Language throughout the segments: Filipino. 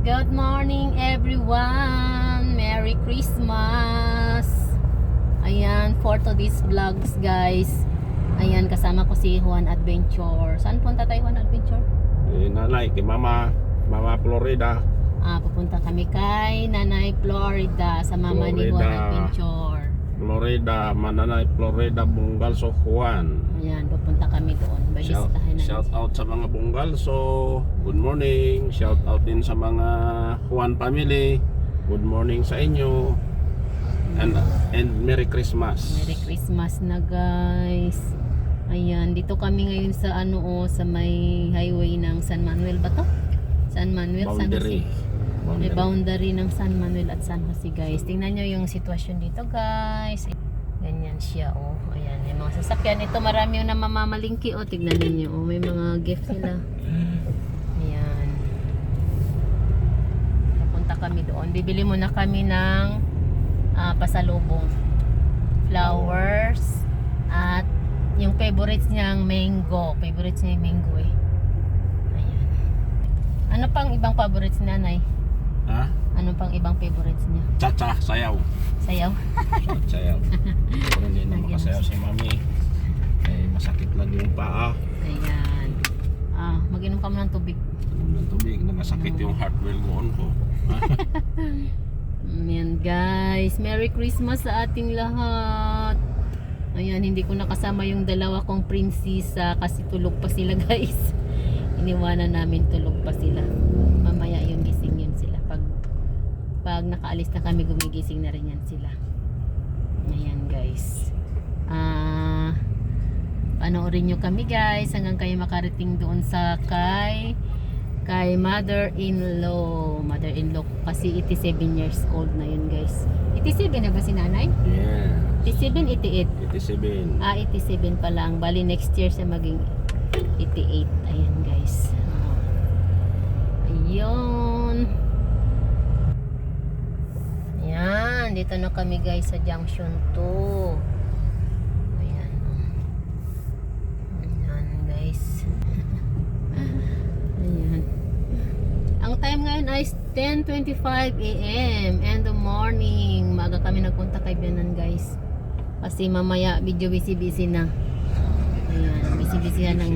Good morning everyone! Merry Christmas! Ayan, for today's vlogs guys. Ayan, kasama ko si Juan Adventure. Saan punta tayo, Juan Adventure? Nanay, kay Mama Florida. Pupunta kami kay Nanay Florida sa mama ni Juan Adventure. Nanay Florida, Bungalso, Juan. Ayan, pupunta kami doon. Balistahin na. Shout out sa mga Bungalso. Good morning. Shout out din sa mga Juan family. Good morning sa inyo. And Merry Christmas. Merry Christmas na guys. Ayan, dito kami ngayon sa sa may highway ng San Manuel ba to? San Manuel, Boundary. San Jose. May boundary ng San Manuel at San Jose guys. Tingnan nyo yung sitwasyon dito guys. Ganyan siya Ayan, yung mga sasakyan. Ito marami yung namamamalingki tignan ninyo may mga gift sila. Ayan. Papunta kami doon. Bibili muna kami ng pasalubong. Flowers at yung favorites niyang mango. Favorites niya yung mango Ayan. Ano pang ibang favorites ni Nanay? Ha? Ano pang ibang favorites niya? Cha-cha, sayaw. Sayaw? Sayaw. Pero hindi na makasayaw si Mami. Masakit lang yung paa. Ayan. Mag-inom ka muna ng tubig. Ng tubig, nagasakit yung heart valve ko. Ayan guys, Merry Christmas sa ating lahat. Ayan, hindi ko nakasama yung dalawa kong prinsesa kasi tulog pa sila guys. Iniwanan namin, tulog pa sila. Mamaya yung gising yun sila. Pag nakaalis na kami, gumigising na rin yan sila. Ayan guys. Panoorin nyo kami guys hanggang kayo makarating doon sa kay mother-in-law kasi 87 years old na yun guys. 87 na ba si Nanay? Yeah. 87, 87. 87 pa lang. Bali next year siya maging 88. Ayan guys. Ayun. Ayan, dito na kami guys sa junction 2. Ayan. Ayan guys. Ayan. Ang time ngayon ay 10:25 AM and the morning. Maaga kami nagpunta kay Bianan guys. Kasi mamaya video busy na. Ayan, busy-busyhan ng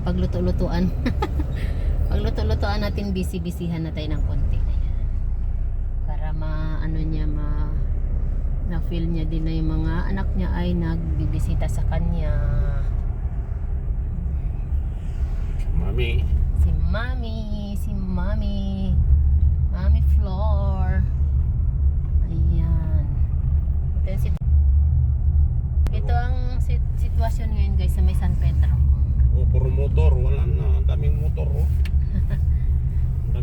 pagluto-lutuan. Pagluto-lutuan natin, busy-busyhan na tayo ng konti. Para na-feel niya din na yung mga anak niya ay nagbibisita sa kanya. Mami. Si Mami Flor. Ayan. Ito ang sitwasyon ngayon guys sa may San Pedro. Puro motor, wala na, daming motor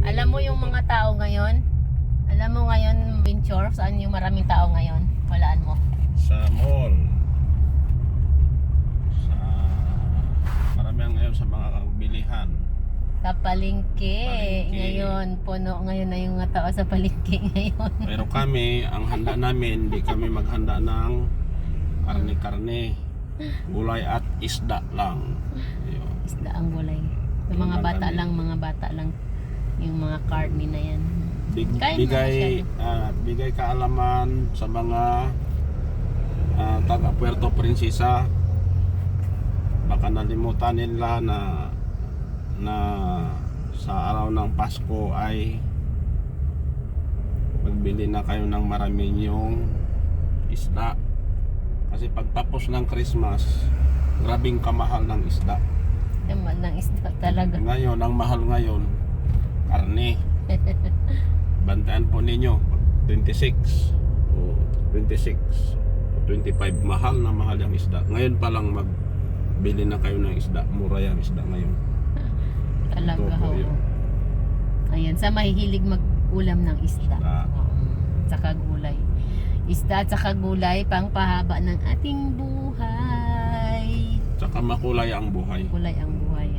Alam mo yung mga tao ngayon? Alam mo ngayon, Venture, saan yung maraming tao ngayon? Walaan mo. sa mall. Marami ngayon sa mga bilihan. Sa palengke. Ngayon, puno ngayon na yung mga tao sa palengke ngayon. Pero kami, ang handa namin, hindi kami maghanda ng karne-karne, gulay at isda lang. Ayun. Isda ang gulay. Yung mga bata lang yung mga karne na yan. Bigay kaalaman sa mga taga Puerto Princesa. Baka nalimutan nila na sa araw ng Pasko ay magbili na kayo ng marami yung isda. Kasi pagtapos ng Christmas, grabing kamahal ng isda. Naman ng isda talaga. Ngayon, ang mahal ngayon, karne. Bantaan po ninyo, 26 o 26 o 25, mahal yung isda. Ngayon pa lang magbili na kayo ng isda, mura yung isda ngayon. Talaga ho. Ayan, sa mahihilig mag-ulam ng isda. Tsaka gulay. Isda at saka gulay, pang pahaba ng ating buhay. Tsaka makulay ang buhay. Kulay ang buhay.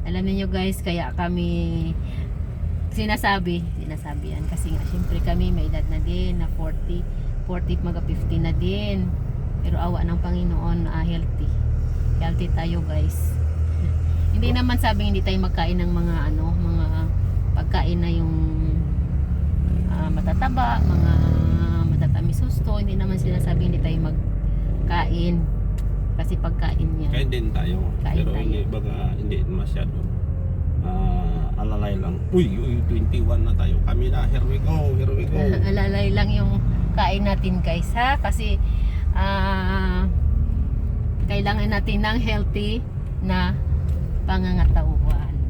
Alam niyo guys, kaya kami sinasabi yan kasi nga syempre kami may edad na din na 40 mga 50 na din, pero awa ng Panginoon, healthy tayo guys. Hindi naman sabing hindi tayo magkain ng mga mga pagkain na yung matataba, mga matatamis gusto. Hindi naman sinasabi hindi tayo magkain kasi pagkain yan. Kain din tayo. Kain Pero tayo. hindi masyado. Alalay lang. Uy, 21 na tayo. Kami na. Here we go. Alalay lang yung kain natin guys ha, kasi kailangan natin ng healthy na pangangatawan.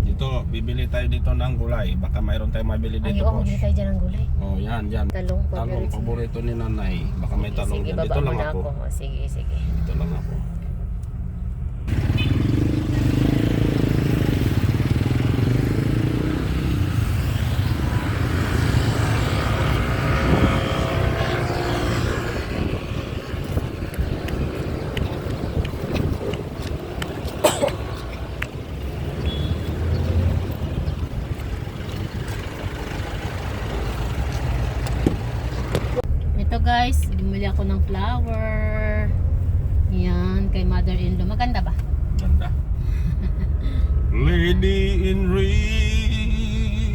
Dito, bibili tayo dito ng gulay. Baka mayroon tayong mabili Ay, dito. oo, boss. bili tayo dyan ng gulay. Oh, yan. Talong, Talong paborito ni nanay. Baka may talong sige, dyan. baba Dito lang muna ako. O, sige. Dito lang ako. Ito guys, bumili ako ng flower. Yan, kay mother-in-law. Maganda ba? Ganda. Lady in red,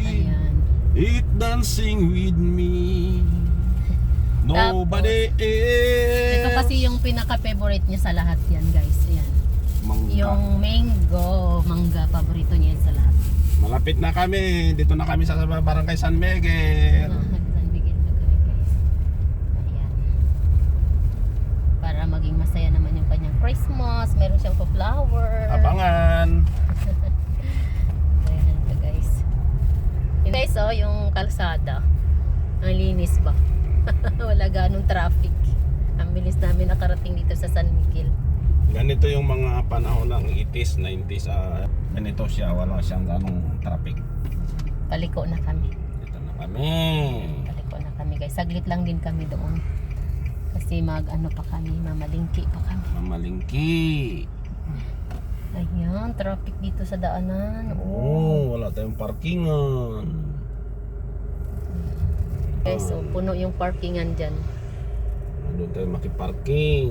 Ayan. it dancing with me. Nobody else. Ito kasi yung pinaka-favorite niya sa lahat yan guys. Ayan. Mangga. Yung mangga, paborito niya yan sa lahat. Malapit na kami. Dito na kami sa Barangay San Miguel. San Miguel na kami guys. Ayan. Para maging masaya naman yung kanyang Christmas. Meron siyang pa-flower. Abangan. Ayan ito guys. Yun guys oh, yung kalsada. Ang linis ba? Wala ganong traffic. Ang bilis namin nakarating dito sa San Miguel. Ganito yung mga panahon ng 80s, 90s. Ganito siya. Wala siyang ganong traffic. Paliko na kami. Dito na kami. Paliko na kami guys. Saglit lang din kami doon. Kasi mag-ano pa kami, mamalingki pa kami. Mamalingki. Ayan, traffic dito sa daanan. Oh, wala tayong parkingan. Guys, so puno yung parkingan dyan. Doon tayo makiparking.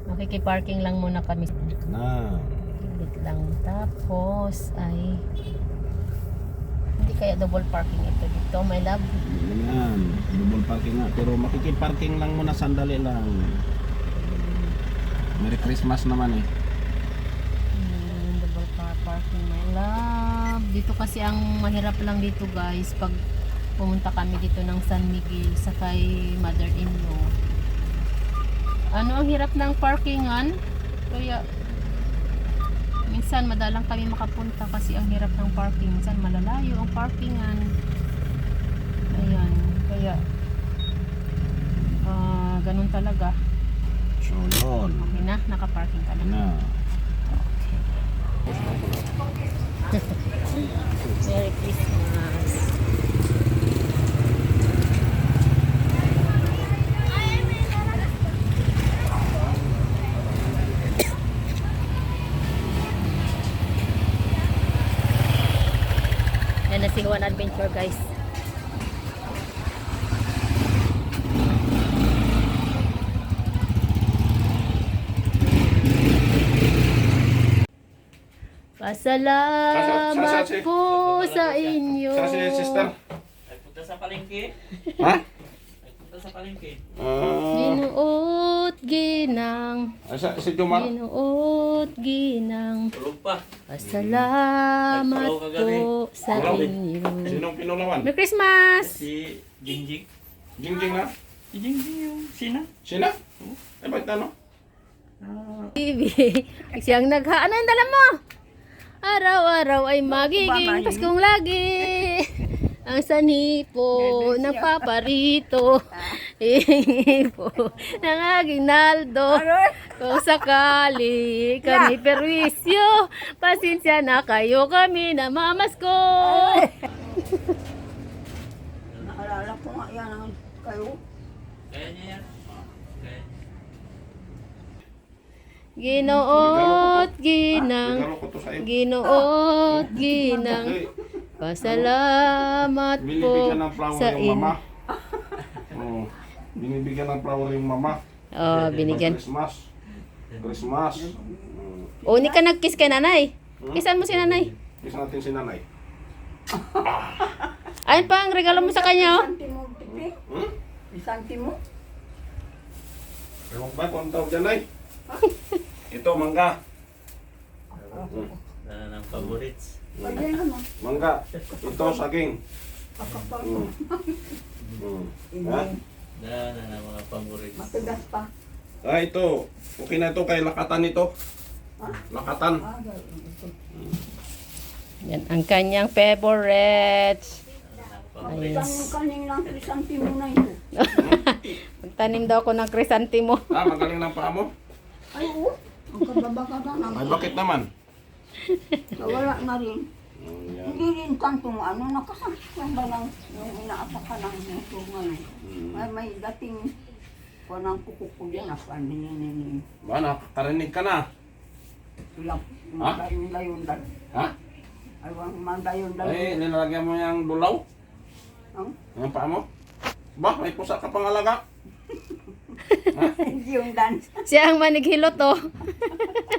Makikiparking lang muna kami. Dito na. Kilit lang. Tapos ay hindi kaya double parking ito dito, my love. Ganyan. Double parking nga. Pero makikiparking lang muna, sandali lang. Merry Christmas naman eh. Double parking, my love. Dito kasi ang mahirap lang dito guys pag pumunta kami dito ng San Miguel sa kay mother-in-law. Ano ang hirap ng parkingan? Kaya minsan madalang kami makapunta kasi ang hirap ng parking. Minsan malalayo ang parkingan. Ayan. Kaya ganun talaga. So yun. Okay na, nakaparking ka na. Na. Merry Christmas. Yan na si Juan Adventure guys. Pasalamat po sa inyo. Sa si sister. Punta sa palengke. Ha? Punta sa palengke. Ginuot ginang, Si Jumar. ginuot ginang. Tulog pa. Pasalamat po sa inyo. Sinong pinulawan? Merry Christmas! Si Jingjing. Jingjing na? Si Jingjing yung sina. Sina? Eh, ba't ano? TV. Siyang nagha... Ano yung dala mo? Araw-araw ay magiging Paskong lagi. Ang sanhi po nagpaparito. Hihingi po ng aking naldo. Kung sakali kami perwisyo, pasensya na kayo kami na mamasko. Naalala ko nga yan ang kayo. Kaya niya yan. Kaya niya. Ginoot ginang, Regalo ko to sa iyo. ginoot ginang. Pasalamat po Binibigyan ng flower sa yung mama. inyo. Oh, binibigyan ng flower yung mama. Oh, binigyan. Christmas. O, hindi ka nag-kiss kay nanay. Kissan mo si nanay. Kiss natin si nanay. Ayun pa ang regalo mo sa kanya, oh. Santimo, pipi. Hmm? Santimo. Ewan ba kung ang tawag dyan, nay? Ito, mangga. Dala ng favorites. Pwede naman. Mangga. Ito, saging. Kakapal. Hmm. Ha? Hindi. Dala ng mga favorites. Matigas pa. Ah, ito. Okay na ito kay lakatan ito. Ha? Lakatan. Ah, ito. Yan ang kanyang favorite. Favorites. Yung kaning lang santimo na ito. Magtanim daw ako ng krisantimo. Ah, magaling ng paa mo? Ay, oo. Ang kababaka na Ay, naman. bakit naman? Wala na rin. Yan. Hindi rin tantong ano, nakasakit lang ba ng yung inaataka ng ito ngayon. May dating ko ng kuko ko dyan, napaninin Ba, nakakarinig ka na? sila. Ha? Dayon-dayon dal. Ha? Aywan, mandayon-dayon. Ay, nilalagyan mo yung dulaw? Ang Ang paa mo? Ba, may pusa ka pang alaga? hindi yung dance. Siya ang manighilot, oh.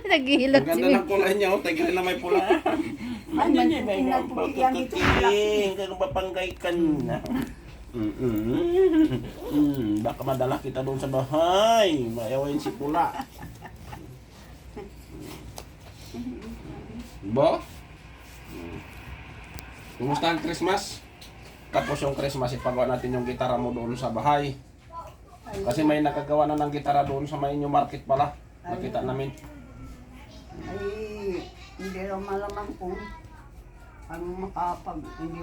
Naghihilot Ang si ganda ng kulay niya, oh. Tignan na may pula. Ay, mantukin na tukiyan dito. Kaya papanggay ka na. Baka madala kita doon sa bahay. Mayawain si pula. Bo? Kumusta ang Christmas? Tapos yung Christmas, ipagawa natin yung gitara mo doon sa bahay. Kasi may nakagawa na ng gitara doon sa may new market pala. Nakita namin. Ay, hindi raw malaman kung ano hindi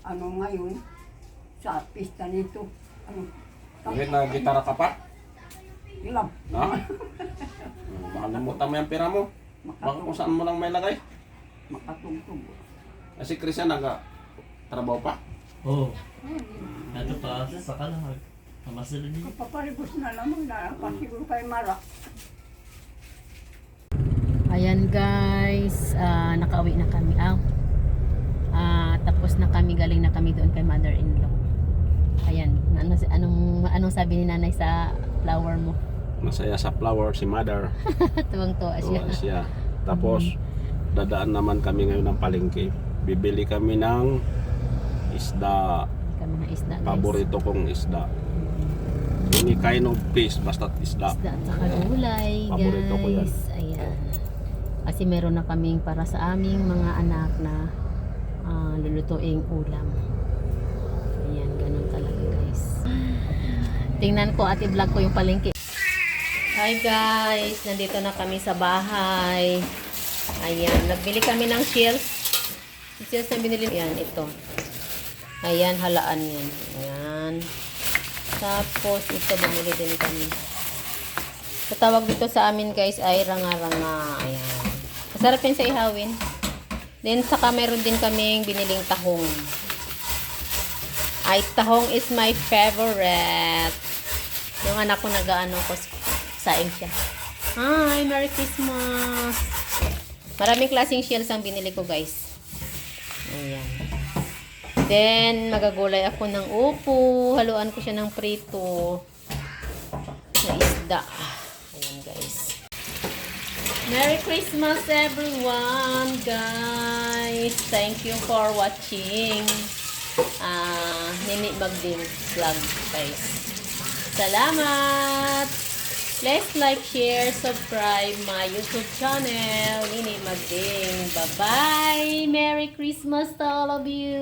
ano ngayon sa pista nito. Ano, Bakit na gitara ka pa? ilang, Ha? Makalimutan mo yung pera mo. Baka kung saan mo lang may lagay. makatugtog. Kasi Christian, trabaho pa. Oo. Ito pa, saka lang. Mamasala din. Kapaparibos na naman na pasiguro kay Mara. Ayan guys, nakauwi na kami. Tapos na kami, galing na kami doon kay mother-in-law. Ayan, anong sabi ni nanay sa flower mo? Masaya sa flower si mother. Tuwang-tuwa siya. Tuwa siya. Tapos, dadaan naman kami ngayon ng palengke. Bibili kami ng isda. Kami na isda guys. Paborito kong isda. Any kind of fish, basta isda. Isda at saka gulay Paborito ko yan. guys. Ayan. Kasi meron na kaming para sa aming mga anak na lulutuing ulam. Ayan, ganun talaga guys. Tingnan ko at i-vlog ko yung palengke. Hi guys, nandito na kami sa bahay. Ayan, nagbili kami ng shells. Yung shells na binili. Ayan, ito. Ayan, halaan yan. Ayan. Tapos, ito bumili din kami. Sa tawag dito sa amin guys ay ranga-ranga. Ayan. Masarap yan sa ihawin. Then, saka meron din kaming biniling tahong. Ay, tahong is my favorite. Yung anak ko nag-ano ko, saing siya. Hi, Merry Christmas! Maraming klaseng shells ang binili ko guys. Ayan. Then, magagulay ako ng upo. Haluan ko siya ng prito na isda. Ayan guys. Merry Christmas everyone guys. Thank you for watching. Nini Magding vlog guys. Salamat! Please like, share, subscribe my YouTube channel, Nini Magding. Bye-bye! Merry Christmas to all of you!